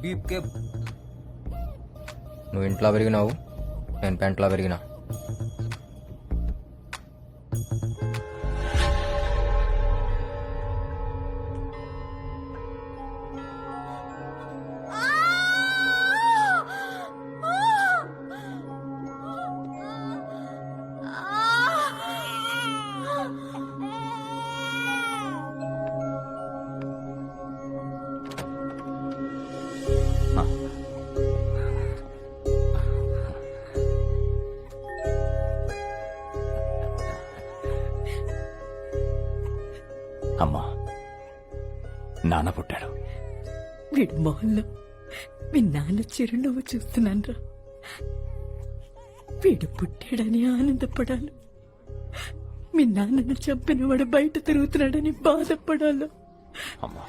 Beep కే. నువ్వు ఇంట్లో పెరిగినావు, నేను పెంట్లో పెరిగినా. అమ్మా, నాన్న పుట్టాడు. వీడు మొహంలో మీ నాన్న చిరునవ్వు చూస్తున్నాను. వీడు పుట్టాడని ఆనందపడాలి, మీ నాన్నను చంపిన వాడు బయట తిరుగుతున్నాడని బాధపడాలి. అమ్మా,